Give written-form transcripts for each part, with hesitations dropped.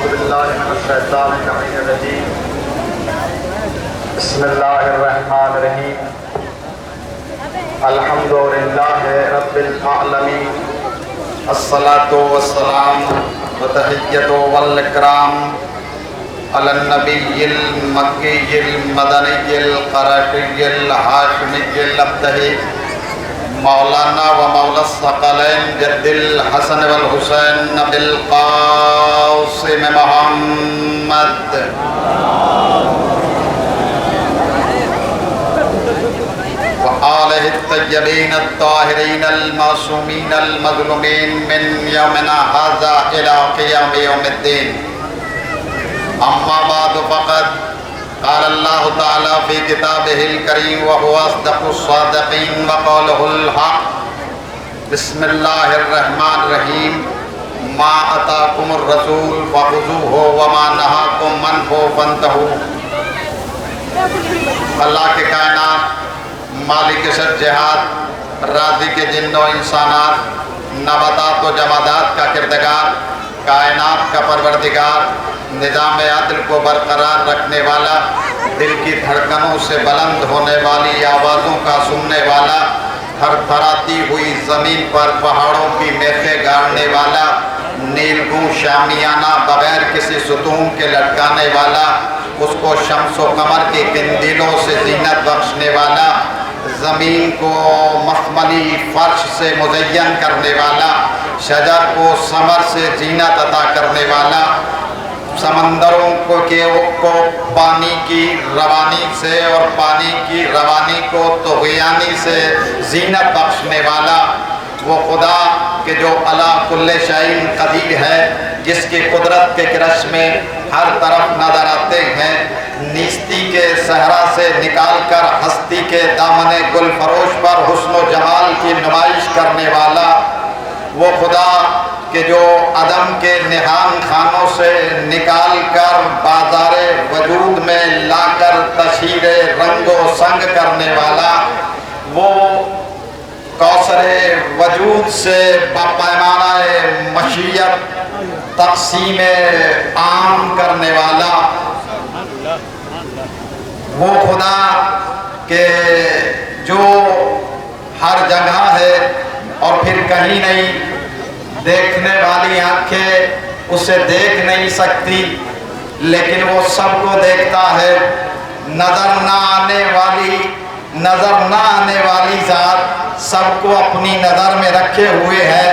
أعوذ بالله من الشيطان اللعين الرجيم. بسم الله الرحمن الرحيم. الحمد لله رب العالمين. الصلاة والسلام وتحية والإكرام على النبي المكي المدني القرشي الهاشمي الأبتهي مولانا ومولا الثقلين جد الحسن والحسين بالقاسم محمد وآله الطيبين الطاهرين المعصومين المظلومين من يومنا هذا إلى قيام يوم الدين. أما بعد فقد قال الله تعالى في كتابه الكريم وهو أصدق الصادقين وقوله الحق. بسم الله الرحمن الرحيم. ما أتاكم الرسول فخذوه وما نهاكم عنه فانتهوا. اللہ کے کائنات، مالک شد جہاد، راضی کے جن و انسانات، نباتات و جمادات کا کردگار، کائنات کا پروردگار، نظام عدل کو برقرار رکھنے والا، دل کی دھڑکنوں سے بلند ہونے والی آوازوں کا سننے والا، تھر تھراتی ہوئی زمین پر پہاڑوں کی میخیں گاڑنے والا، نیلگوں شامیانہ بغیر کسی ستون کے لٹکانے والا، اس کو شمس و قمر کی قندیلوں سے زینت بخشنے والا، زمین کو مخملی فرش سے مزین کرنے والا، شجر کو ثمر سے زینت عطا کرنے والا، سمندروں کو پانی کی روانی سے اور پانی کی روانی کو طغیانی سے زینت بخشنے والا، وہ خدا کہ جو علی کل شیء قدیر ہے، جس کی قدرت کے کرشمے ہر طرف نظر آتے ہیں، نیستی کے صحرا سے نکال کر ہستی کے دامن گل فروش پر حسن و جمال کی نمائش کرنے والا، وہ خدا کہ جو عدم کے نہان خانوں سے نکال کر بازار وجود میں لا کر تشہیر رنگ و سنگ کرنے والا، وہ کوثر وجود سے باپیمانہ مشیت تقسیم عام کرنے والا، وہ خدا کہ جو ہر جگہ ہے اور پھر کہیں نہیں، دیکھنے والی آنکھیں اسے دیکھ نہیں سکتی لیکن وہ سب کو دیکھتا ہے، نظر نہ آنے والی ذات سب کو اپنی نظر میں رکھے ہوئے ہے،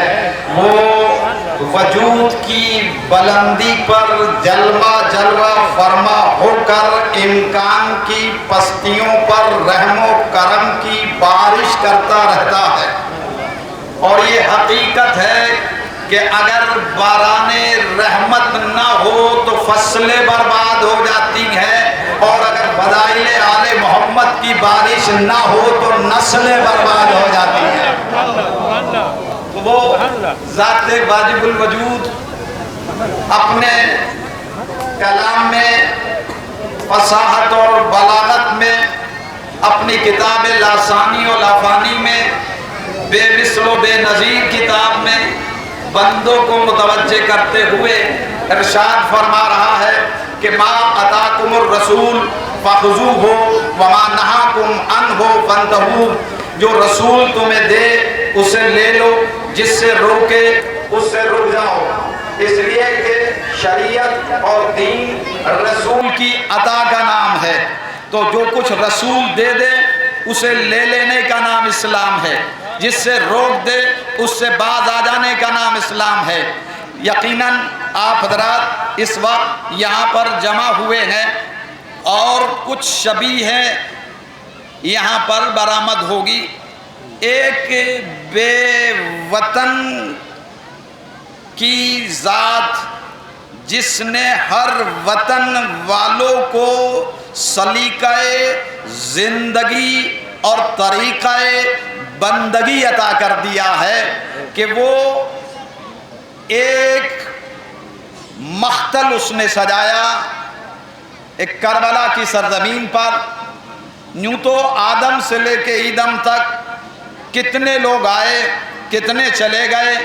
وہ وجود کی بلندی پر جلوہ فرما ہو کر امکان کی پستیوں پر رحم و کرم کی بارش کرتا رہتا ہے، اور یہ حقیقت ہے کہ اگر باران رحمت نہ ہو تو فصلیں برباد ہو جاتی ہیں، اور اگر فضائل آل محمد کی بارش نہ ہو تو نسلیں برباد ہو جاتی ہیں۔ وہ ذات واجب الوجود اپنے کلام میں فصاحت اور بلاغت میں، اپنی کتاب لاسانی و لافانی میں، بے مثل و بے نظیر کتاب میں بندوں کو متوجہ کرتے ہوئے ارشاد فرما رہا ہے کہ ما اتاکم الرسول فخذوہ وما نہاکم عنہ فانتہوا، جو رسول تمہیں دے اسے لے لو، جس سے روکے اس سے رک جاؤ، اس لیے کہ شریعت اور دین رسول کی عطا کا نام ہے، تو جو کچھ رسول دے دے اسے لے لینے کا نام اسلام ہے، جس سے روک دے اس سے باز آ جانے کا نام اسلام ہے۔ یقیناً آپ حضرات اس وقت یہاں پر جمع ہوئے ہیں اور کچھ شبیہ ہیں یہاں پر برآمد ہوگی۔ ایک بے وطن کی ذات جس نے ہر وطن والوں کو سلیقہ زندگی اور طریقہ بندگی عطا کر دیا ہے کہ وہ ایک مختل اس نے سجایا ایک کربلا کی سرزمین پر۔ یوں تو آدم سے لے کے ایدم تک کتنے لوگ آئے، کتنے چلے گئے،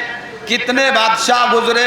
کتنے بادشاہ گزرے،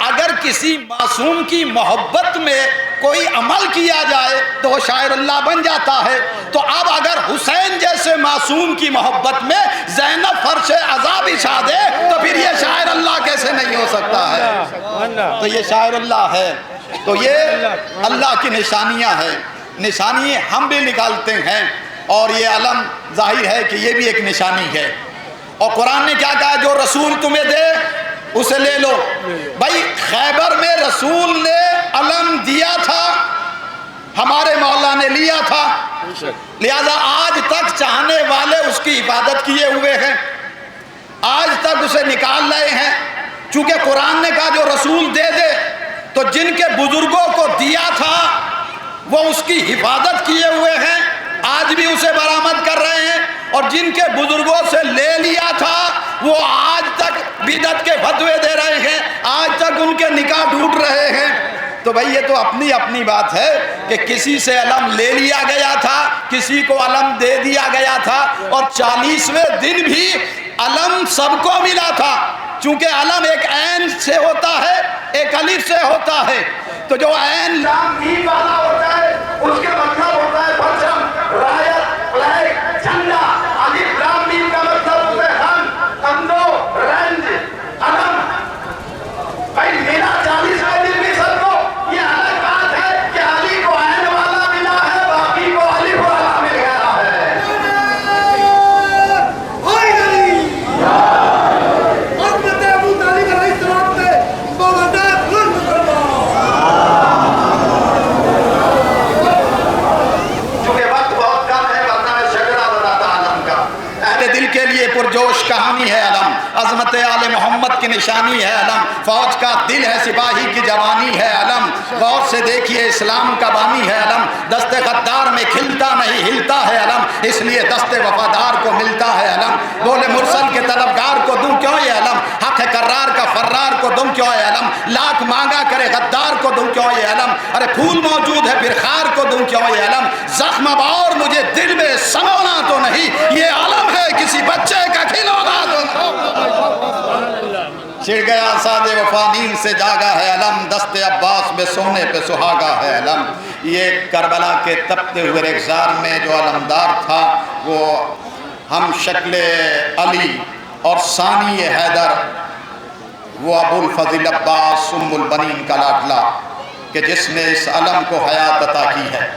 اگر کسی معصوم کی محبت میں کوئی عمل کیا جائے تو وہ شاعر اللہ بن جاتا ہے، تو اب اگر حسین جیسے معصوم کی محبت میں زینب فرش عذاب بچھا دے تو پھر یہ شاعر اللہ کیسے نہیں ہو سکتا ہے؟ تو یہ شاعر اللہ ہے۔ تو یہ اللہ کی نشانیاں ہیں، نشانی ہم بھی نکالتے ہیں، اور یہ علم ظاہر ہے کہ یہ بھی ایک نشانی ہے۔ اور قرآن نے کیا کہا؟ جو رسول تمہیں دے اسے لے لو۔ بھائی خیبر میں رسول نے علم دیا تھا، ہمارے مولا نے لیا تھا، لہذا آج تک چاہنے والے اس کی حفاظت کیے ہوئے ہیں، آج تک اسے نکال رہے ہیں۔ چونکہ قرآن نے کہا جو رسول دے دے، تو جن کے بزرگوں کو دیا تھا وہ اس کی حفاظت کیے ہوئے ہیں، آج بھی اسے برآمد کر رہے ہیں، اور جن کے بزرگوں سے لے لیا تھا وہ آج تک بدعت کے فتوے دے رہے ہیں، آج تک ان کے نکاح ٹوٹ رہے ہیں۔ تو بھائی یہ تو اپنی اپنی بات ہے کہ کسی سے علم لے لیا گیا تھا، کسی کو علم دے دیا گیا تھا، اور 40ویں دن بھی علم سب کو ملا تھا، چونکہ علم ایک عین سے ہوتا ہے، ایک الف سے ہوتا ہے، تو جو عین لام میم والا ہوتا ہے اس کے مطلب ہوتا ہے پرچم، رایت، فلیگ، جھنڈا۔ الف لام میم کا مطلب ہوتا ہے ہم، کندو، رنج، علم۔ بھائی میرا 40ویں دن بھی سب کو یہ الگ بات ہے کہ علی کو عین والا ملا ہے، باقی کو الف والا مل گیا ہے۔ پرجوش کہانی ہے علم، عظمت آل محمد کی نشانی ہے علم، فوج کا دل ہے سپاہی کی جوانی ہے علم، غور سے دیکھیے اسلام کا بانی ہے علم، دست غدار میں کھلتا نہیں ہلتا ہے علم، اس لیے دست وفادار کو ملتا ہے علم، بولے مرسل کے طلبگار کو دوں کیوں یہ علم، حق کرار کا فرار کو دوں کیوں یہ علم، لاکھ مانگا کرے غدار کو دوں کیوں یہ علم، ارے پھول موجود ہے پھر خار کو دوں کیوں یہ علم، زخم باور مجھے دل میں سمونا تو نہیں، یہ علم ہے کسی بچے کا کھلونا تو چڑ گیا ساد وفا نیند سے جاگا ہے علم، دست عباس میں سونے پہ سہاگا ہے علم۔ یہ کربلا کے تپتے ہوئے ریگزار میں جو علمدار تھا وہ ہم شکل علی اور ثانی حیدر، وہ ابو الفضل عباس ام البنین کا لاڈلا، کہ جس نے اس علم کو حیات عطا کی ہے،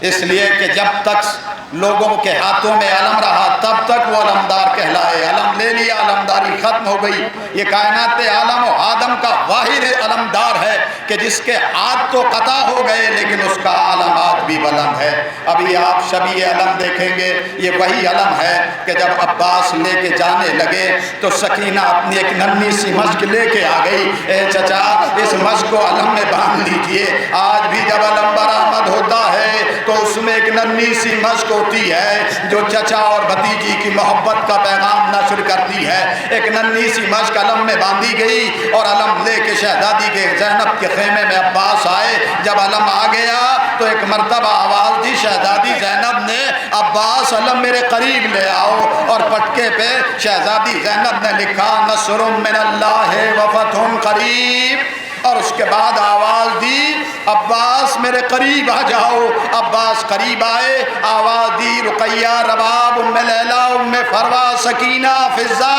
اس لیے کہ جب تک لوگوں کے ہاتھوں میں علم رہا تب تک وہ علمدار کہلائے، علم لے لیا علمداری ختم ہو گئی۔ یہ کائنات عالم و آدم کا واحد علمدار ہے کہ جس کے ہاتھ تو قطع ہو گئے لیکن اس کا علم آج بھی بلند ہے۔ ابھی آپ شبیہ علم دیکھیں گے، یہ وہی علم ہے کہ جب عباس لے کے جانے لگے تو سکینہ اپنی ایک ننھی سی مشک لے کے آ گئی، اے چچا اس مشک کو علم میں باندھ لیجئے۔ آج بھی جب علم برآمد ہوتا ہے تو اس میں ایک ننھی سی مشک ہوتی ہے جو چچا اور بھتیجی کی محبت کا پیغام نشر کرتی ہے۔ ایک ننھی سی مشک علم میں باندھی گئی اور علم لے کے شہزادی کے زینب کے خیمے میں عباس آئے۔ جب علم آ گیا تو ایک مرتبہ آواز دی شہزادی زینب نے، عباس علم میرے قریب لے آؤ، اور پٹکے پہ شہزادی زینب نے لکھا نصر من اللہ و فتح قریب، اور اس کے بعد آواز دی عباس میرے قریب آ جاؤ۔ عباس قریب آئے، آواز دی رقیہ، رباب، ام لیلہ، ام فروا، سکینہ، فضہ،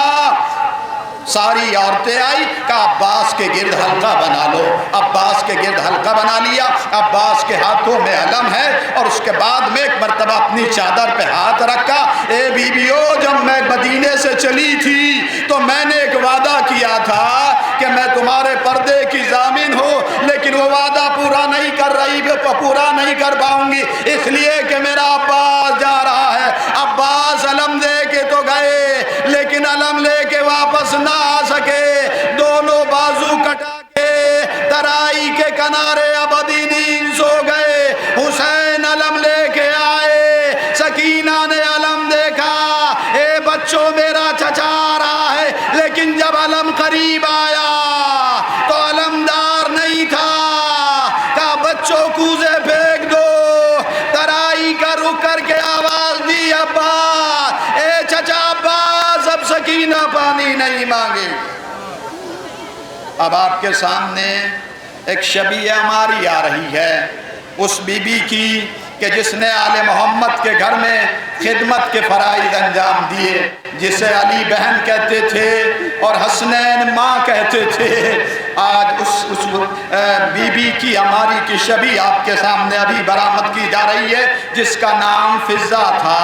ساری عورتیں آئی، کہا عباس کے گرد حلقہ بنا لو۔ عباس کے گرد حلقہ بنا لیا، عباس کے ہاتھوں میں علم ہے، اور اس کے بعد میں ایک مرتبہ اپنی چادر پہ ہاتھ رکھا، اے بیویو جب میں مدینے سے چلی تھی تو میں نے ایک وعدہ کیا تھا کہ میں تمہارے پردے کی ضامن ہوں، لیکن وہ وعدہ پورا نہیں کر پاؤں گی، اس لیے کہ میرا عباس جا رہا ہے۔ عباس علم دے کے تو گئے لیکن علم لے کے واپس نہ آ سکے، دونوں بازو کٹا کے ترائی کے کنارے ابدی نیند سو گئے۔ حسین علم لے کے آئے، سکینہ نے علم دیکھا، اے بچوں میرا چچا آ رہا ہے، لیکن جب علم قریب آیا تو علمدار نہیں تھا، کہا بچوں کوزے پھینک دو۔ ترائی کا رک کر کے آواز دی عباس، اے چچا عباس اب سکینہ پانی نہیں مانگے۔ اب آپ کے سامنے ایک شبیہ ہماری آ رہی ہے اس بی بی کی کہ جس نے آل محمد کے گھر میں خدمت کے فرائض انجام دیے، جسے علی بہن کہتے تھے اور حسنین ماں کہتے تھے۔ آج اس بی بی کی ہماری کی شبیہ آپ کے سامنے ابھی برآمد کی جا رہی ہے، جس کا نام فضہ تھا۔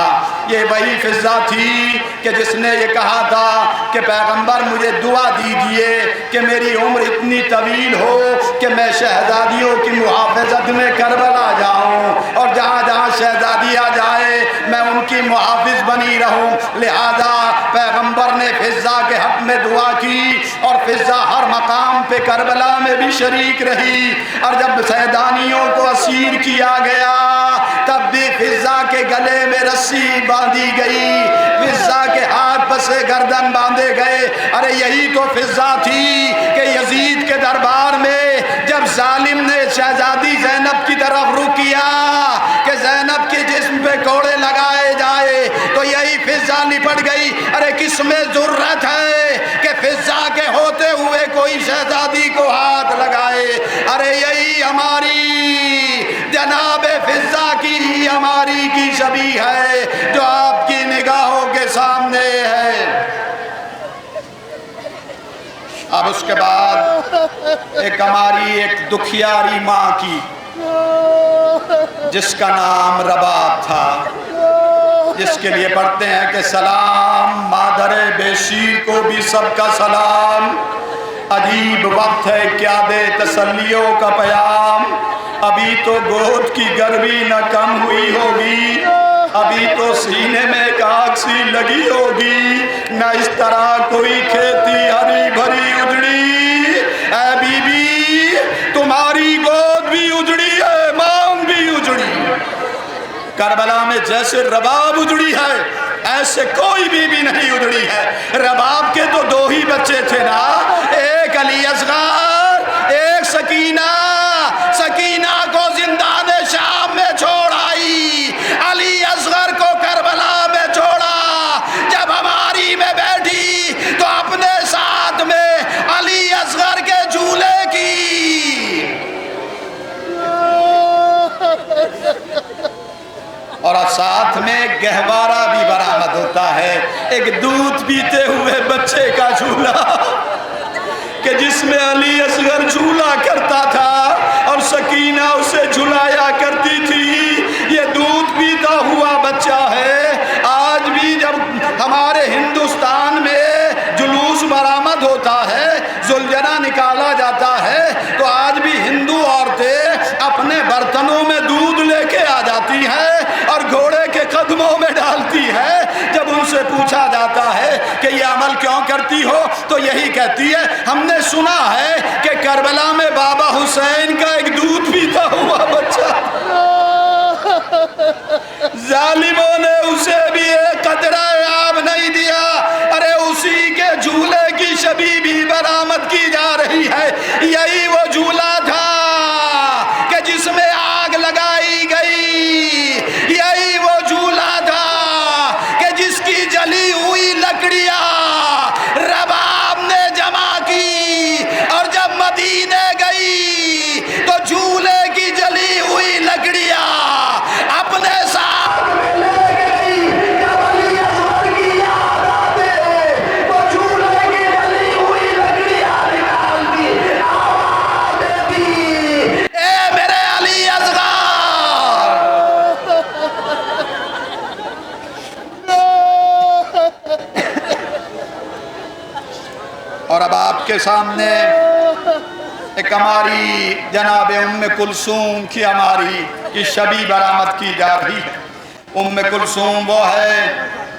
یہ وہی فضہ تھی کہ جس نے یہ کہا تھا کہ پیغمبر مجھے دعا دیجئے کہ میری عمر اتنی طویل ہو کہ میں شہزادیوں کی محافظت میں کربلا جاؤں، اور جہاں جہاں شہزادی آ جائے میں ان کی محافظ بنی رہوں۔ لہذا پیغمبر نے فضہ کے حق میں دعا کی، اور فضہ ہر مقام پہ کربلا میں بھی شریک رہی، اور جب سیدانیوں کو اسیر کیا گیا تب بھی فضہ کے گلے میں رسی باندھی گئی، فضہ کے ہاتھ پسے گردن باندھے گئے۔ ارے یہی تو فضہ تھی کہ یزید کے دربار میں جب ظالم نے شہزادی زینب کی طرف رخ کیا کہ زینب کے جسم پہ کوڑے لگائے جائے، تو یہی فضہ لپٹ گئی۔ ارے کس میں ضرورت ہے کہ فضہ کے ہوتے ہوئے کوئی شہزادی کو ہاتھ لگائے؟ ارے یہی ہماری جناب فضہ کی ہماری کی شبیہ ہے جو آپ کی نگاہوں کے سامنے ہے۔ اب اس کے بعد ایک ہماری ایک دکھیاری ماں کی جس کا نام رباب تھا، جس کے لیے پڑھتے ہیں کہ سلام مادر بے شیر کو بھی سب کا سلام، عجیب وقت ہے کیا دے تسلیوں کا پیام، ابھی تو گود کی گرمی نہ کم ہوئی ہوگی، ابھی تو سینے میں ایک آگ سی لگی ہوگی، نہ اس طرح کوئی کھیتی ہری بھری اجڑی، اے بی بی تمہاری گود بھی اجڑی ہے، مانگ بھی اجڑی۔ کربلا میں جیسے رباب اجڑی ہے ایسے کوئی بی بی نہیں اجڑی ہے۔ رباب کے تو دو ہی بچے تھے نا، ایک علی اصغر ایک سکینہ۔ سکینہ کو زندان شام میں چھوڑ آئی، علی اصغر کو کربلا میں چھوڑا۔ جب ہماری میں بیٹھی تو اپنے ساتھ میں علی اصغر کے جھولے کی، اور ساتھ میں گہوارہ بھی برآمد ہوتا ہے، ایک دودھ پیتے ہوئے بچے کا جھولا کہ جس میں علی اصغر جھولا کرتا تھا اور سکینہ اسے جھلایا کرتی تھی۔ یہ دودھ پیتا ہوا بچہ ہے۔ آج بھی جب ہمارے ہندوستان میں جلوس برآمد ہوتا ہے، زلجنا نکالا جاتا ہے، تو آج بھی ہندو عورتیں اپنے برتنوں میں دودھ لے کے آ جاتی ہیں اور گھوڑے کے قدموں میں ڈالتی ہے۔ جب ان سے پوچھا جاتا ہے کہ یہ عمل کیوں کرتی ہو تو یہی کہتی ہے ہم نے سنا ہے کہ کربلا میں بابا حسین کا ایک دودھ پیتا ہوا بچہ، ظالموں نے اسے بھی ایک قطرہ آب نہیں دیا۔ ارے اسی کے جھولے کی شبیہ بھی برآمد کی جا رہی ہے۔ یہی وہ جھولا تھا کہ جس میں آگ لگائی گئی، یہی وہ جھولا تھا کہ جس کی جلی ہوئی لکڑیاں رباب نے جمع کی، اور جب مدینے گئی تو جھولے کی جلی ہوئی لکڑیاں اپنے ساتھ لے گئی۔ جب علی اصغر کی یاد آتے تو جھولے کی جلی ہوئی لکڑیاں نکال دی، آواز دیتی اے میرے علی اصغر۔ اور اب آپ کے سامنے ایک ہماری جناب ام کلثوم کی ہماری کی شبیہ برآمد کی جا رہی ہے۔ ام کلثوم وہ ہے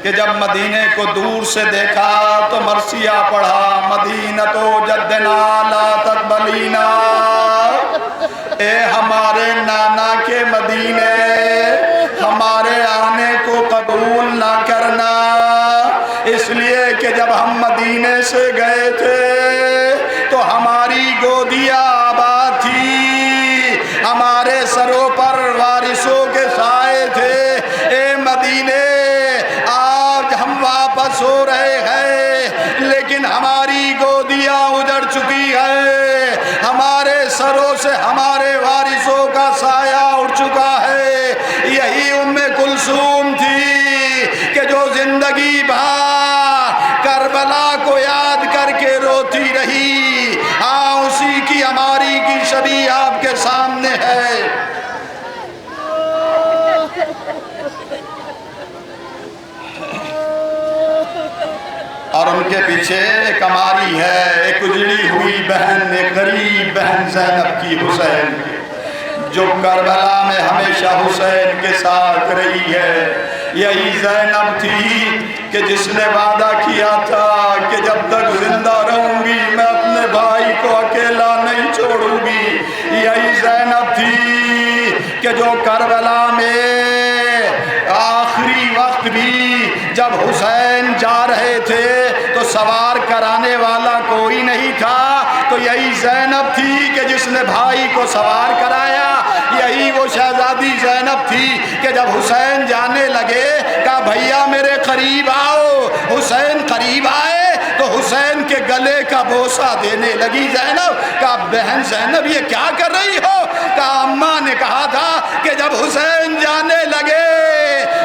کہ جب مدینے کو دور سے دیکھا تو مرثیہ پڑھا، مدینۃ جدنا لا تقبلینا، اے ہمارے نانا کے مدینے ہمارے آنے کو قبول نہ کرنا، اس لیے کہ جب ہم مدینے سے گئے تھے تو ہماری گودیاں آباد تھی، ہمارے سروں پر وارثوں کے سائے تھے۔ اے مدینے آج ہم واپس ہو رہے ہیں لیکن ہماری گودیاں اجڑ چکی ہیں، پیچھے ایک ہماری ہے، ایک اجڑی ہوئی بہن، ایک غریب بہن زینب کی، حسین کی، جو کربلا میں ہمیشہ حسین کے ساتھ رہی ہے۔ یہی زینب تھی کہ جس نے وعدہ کیا تھا کہ جب تک زندہ رہوں گی میں اپنے بھائی کو اکیلا نہیں چھوڑوں گی۔ یہی زینب تھی کہ جو کربلا میں آخری وقت بھی جب حسین جا رہے تھے تو سوار کرانے والا کوئی نہیں تھا، تو یہی زینب تھی کہ جس نے بھائی کو سوار کرایا۔ یہی وہ شہزادی زینب تھی کہ جب حسین جانے لگے کہا بھیا میرے قریب آؤ۔ حسین قریب آئے تو حسین کے گلے کا بوسہ دینے لگی زینب۔ کہا بہن زینب یہ کیا کر رہی ہو؟ کہا اماں نے کہا تھا کہ جب حسین جانے لگے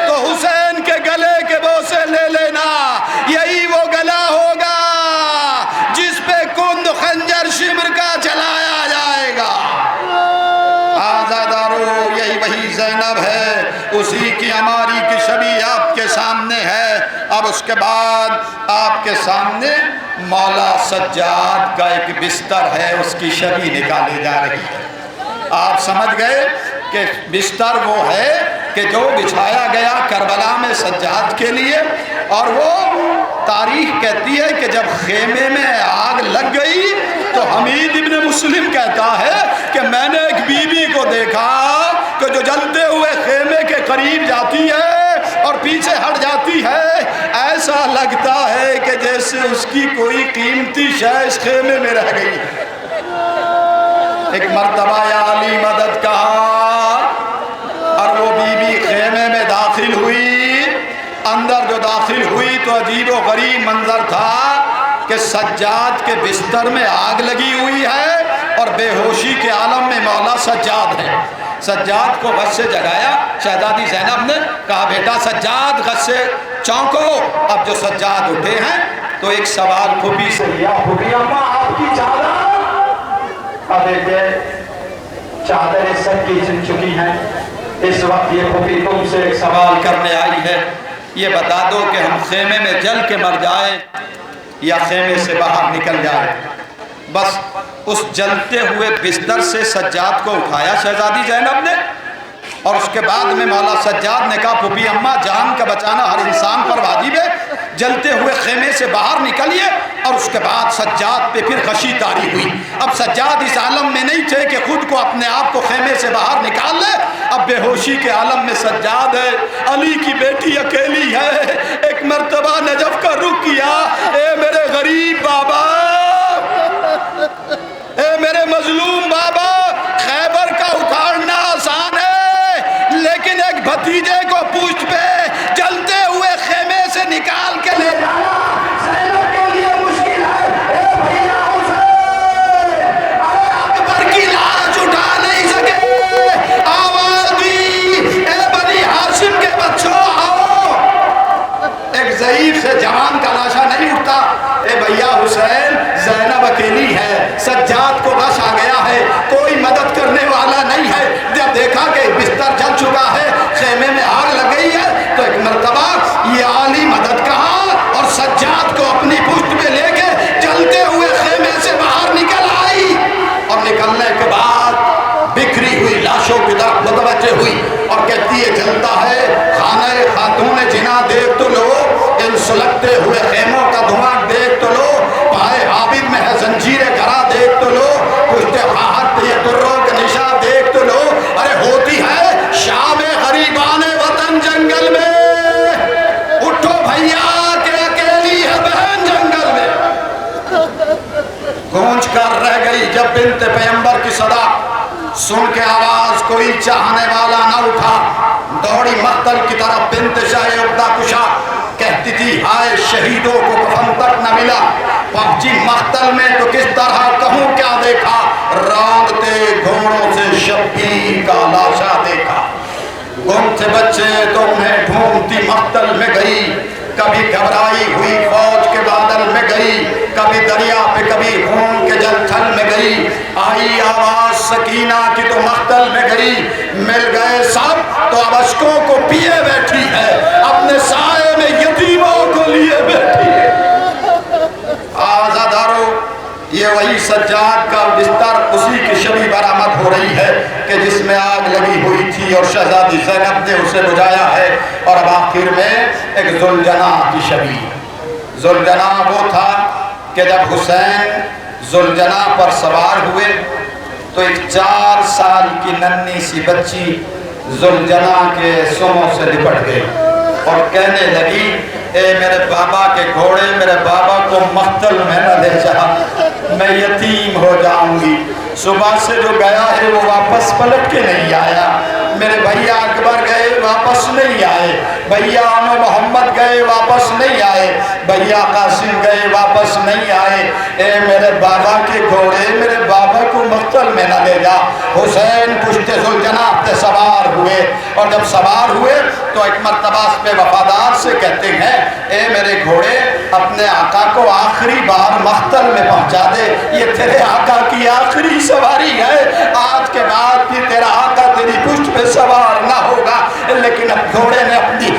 تو حسین کے گلے کے بوسے لے لینا، یہی وہ گلا ہوگا جس پہ کند خنجر شمر کا چلایا جائے گا۔ آزادارو یہی وہی زینب ہے، اسی کی ہماری کی شبیہ آپ کے سامنے ہے۔ اب اس کے بعد آپ کے سامنے مولا سجاد کا ایک بستر ہے، اس کی شبیہ نکالی جا رہی ہے۔ آپ سمجھ گئے کہ بستر وہ ہے کہ جو بچھایا گیا کربلا میں سجاد کے لیے، اور وہ تاریخ کہتی ہے کہ جب خیمے میں آگ لگ گئی تو حمید ابن مسلم کہتا ہے کہ میں نے ایک بی بی کو دیکھا کہ جو جلتے ہوئے خیمے کے قریب جاتی ہے اور پیچھے ہٹ جاتی ہے، ایسا لگتا ہے کہ جیسے اس کی کوئی قیمتی شے اس خیمے میں رہ گئی۔ ایک مرتبہ یا علی مدد کہا اور وہ بی بی خیمے میں داخل ہوئی۔ اندر جو داخل ہوئی تو عجیب و غریب منظر تھا کہ سجاد کے بستر میں آگ لگی ہوئی ہے اور بے ہوشی کے عالم میں مولا سجاد ہے۔ سجاد کو غش سے جگایا شہزادی زینب نے، کہا بیٹا سجاد غش سے چونکو۔ اب جو سجاد اٹھے ہیں تو ایک سوال پھوپھی سے لیا، پھوپھی اماں آپ کی چادر؟ اب دیکھیں چادر سب کی چن چکی ہیں۔ اس وقت یہ پھوپھی تم سے ایک سوال کرنے آئی ہے، یہ بتا دو کہ ہم خیمے میں جل کے مر جائیں یا خیمے سے باہر نکل جائیں۔ بس اس جلتے ہوئے بستر سے سجاد کو اٹھایا شہزادی زینب نے، اور اس کے بعد میں مولا سجاد نے کہا پھوپھی اماں جان کا بچانا ہر انسان پر واجب ہے، جلتے ہوئے خیمے سے باہر نکلیے۔ اور اس کے بعد سجاد پہ پھر غشی طاری ہوئی۔ اب سجاد اس عالم میں نہیں تھے کہ خود کو اپنے آپ کو خیمے سے باہر نکال لے، اب بے ہوشی کے عالم میں سجاد ہے، علی کی بیٹی اکیلی ہے۔ ایک مرتبہ نجف کا رخ کیا، اے میرے غریب بابا، اے میرے مظلوم بابا، خیبر کا اکھاڑنا آسان ہے لیکن ایک بھتیجے کو پوچھ پہ جلتے ہوئے خیمے سے نکال کے لے جانا زینب کے لیے مشکل ہے۔ اے بھیا حسین، ارے اکبر کی لاش اٹھا نہیں سکے، آواز دی اے بنی ہاشم کے بچوں آؤ۔ ایک ضعیف سے جوان کا لاشا نہیں اٹھتا۔ اے بھیا حسین زینب اکیلی ہے، سجاد کو غش آ گیا ہے، کوئی مدد کرنے والا نہیں ہے۔ جب دیکھا کہ بستر جل چکا ہے، خیمے میں آگ لگ گئی ہے، تو ایک مرتبہ یہ عالی مدد کہا اور سجاد کو اپنی پشت پہ لے کے جلتے ہوئے خیمے سے باہر نکل آئی۔ اور نکلنے کے بعد بکھری ہوئی لاشوں کی طرف متوجہ ہوئی اور کہتی ہے جلتا ہے خانہ خاتون جنا دیکھ تو لو، ان سلگتے ہوئے خیموں کا دھواں دیکھ تو لو، پائے عابد میں ہے زنجیر گھرا دیکھ تو لو، پشت خواہت یہ دروں کے نشاں دیکھ تو لو۔ ارے ہوتی ہے شام غریبان وطن جنگل میں، اٹھو بھیا کہ اکیلی ہے بہن جنگل میں۔ گونج کر رہ گئی جب بنت پیغمبر کی صدا سن کے آواز کوئی چاہنے والا نہ اٹھا، دوڑی مقتل کی طرف بنت شاہ عقدہ کشا، کہتی تھی ہائے شہیدوں کو کفن تک نہ ملا، پہنچی مقتل میں تو کس طرح کہوں کیا دیکھا، راندتے گھوڑوں سے شبیر کا لاشا دیکھا۔ گم تھے بچے تو انہیں ڈھونڈتی مقتل میں گئی، کبھی گھبرائی ہوئی فوج کے بادل میں گئی، کبھی دریا پہ کبھی خون کے جل تھل میں گئی، آئی آواز سکینہ کی تو مقتل میں گئی، مل گئے سب تو اب اشکوں کو پیے بیٹھی ہے، اپنے سائے میں یتیموں کو لیے بیٹھی ہے۔ وہی سجاد کا بستر اسی کی شبی برآمد ہو رہی ہے کہ جس میں آگ لگی ہوئی تھی اور شہزادی زینب نے اسے بجھایا ہے. اور اب آخر میں ایک ذوالجناح کی شبی. ذوالجناح وہ تھا کہ جب حسین ذوالجناح پر سوار ہوئے تو ایک 4 سال کی ننھی سی بچی ذوالجناح کے سموں سے لپٹ گئی اور کہنے لگی اے میرے بابا کے گھوڑے میرے بابا کو مقتل میں نہ لے جا, میں یتیم ہو جاؤں گی. صبح سے جو گیا ہے وہ واپس پلٹ کے نہیں آیا. میرے بھیا اکبر گئے واپس نہیں آئے, بھیا محمد گئے واپس نہیں آئے, بھیا قاسم گئے واپس نہیں آئے. اے میرے بابا کے گھوڑے میرے بابا کو مقتل میں نہ لے جا. حسین پشت ذوالجناح پہ سوار ہوئے اور جب سوار ہوئے تو ایک مرتبہ اس پہ وفادار سے کہتے ہیں اے میرے گھوڑے اپنے آقا کو آخری بار مقتل میں پہنچا دے, یہ تیرے آقا کی آخری سواری ہے, آج کے بعد بھی تیرا آقا تیری پشت پہ سوار نہ ہوگا. لیکن اب گھوڑے نے اپنی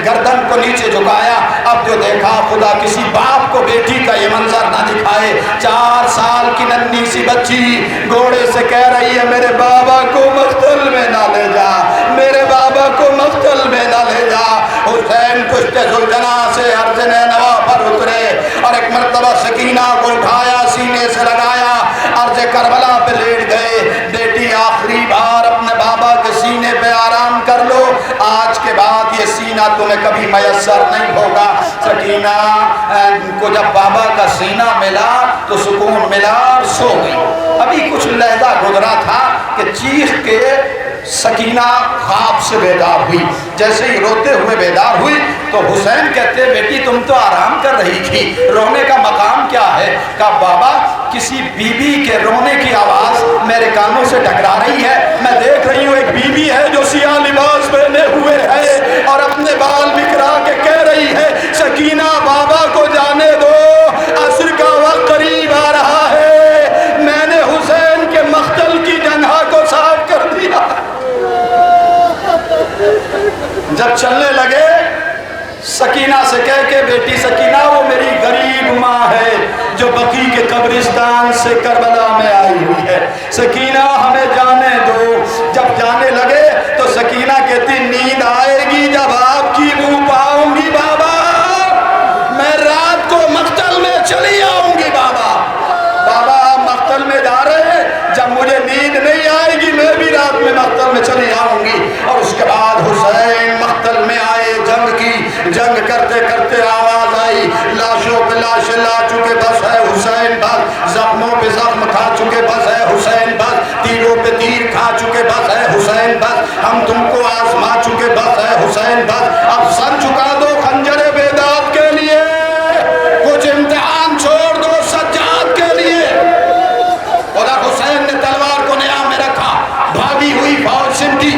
گردن کو نیچے جھکایا. اب جو دیکھا خدا کسی باپ کو بیٹی کا یہ منظر نہ دکھائے. 4 سال کی ننھی سی بچی گھوڑے سے کہہ رہی ہے میرے بابا کو مقتل میں نہ لے جا, میرے بابا کو مقتل میں نہ لے جا. حسین پشت ذوالجناح سے عرض نینوا پر اترے اور ایک مرتبہ سکینہ کو اٹھایا, سینے سے لگایا, عرض کربلا پہ لیٹ گئے. بیٹی آخری بار اپنے بابا کے سینے پہ آرام کر لو, آج کے بعد یہ سینہ تمہیں کبھی میسر نہیں ہوگا. سکینہ کو جب بابا کا سینہ ملا تو سکون ملا اور سو گئی. ابھی کچھ لہجہ گزرا تھا کہ چیخ کے سکینہ خواب سے بیدار ہوئی. جیسے ہی روتے ہوئے بیدار ہوئی تو حسین کہتے بیٹی تم تو آرام کر رہی تھی, رونے کا مقام کیا ہے؟ کہا بابا کسی بی بی کے رونے کی آواز میرے کانوں سے ٹکرا رہی ہے. میں دیکھ رہی ہوں ایک بی بی ہے جو سیاہ لباس پہنے ہوئے ہے اور اپنے بال بکھرا کے کہہ رہی ہے سکینہ بابا کو جانے دو, عصر کا وقت قریب آ رہا ہے, میں نے حسین کے مقتل کی جنہا کو صاف کر دیا. جب چلنے لگے سکینہ سے کہہ کے بیٹی سکینہ وہ میری غریب ماں ہے جو بقی کے قبرستان سے کربلا میں آئی ہوئی ہے, سکینہ ہمیں جانے دو. جب جانے لگے تو سکینہ کہتی نیند آئے گی جب آپ کی منہ پاؤں گی بابا, میں رات کو مقتل میں چلی آؤں گی بابا. بابا آپ مقتل میں جا رہے ہیں, جب مجھے نیند نہیں آئے گی میں بھی رات میں مقتل میں چلی آؤں گی. اور اس کے بعد حسین مقتل میں آئے, جنگ کی, جنگ کرتے کرتے آواز آئی لاشوں پہ لاشیں لا چکے بس ہے حسین بس, زخموں پہ زخم کھا چکے بس ہے حسین بس, تیروں پہ تیر کھا چکے بس ہے حسین بس, ہم تم کو آزما چکے بس ہے حسین بس, اب سر جھکا دو خنجر بیداد کے لیے, کچھ امتحان چھوڑ دو سجاد کے لیے. ادھر حسین نے تلوار کو نیام میں رکھا, بھاگی ہوئی فوج سمٹی,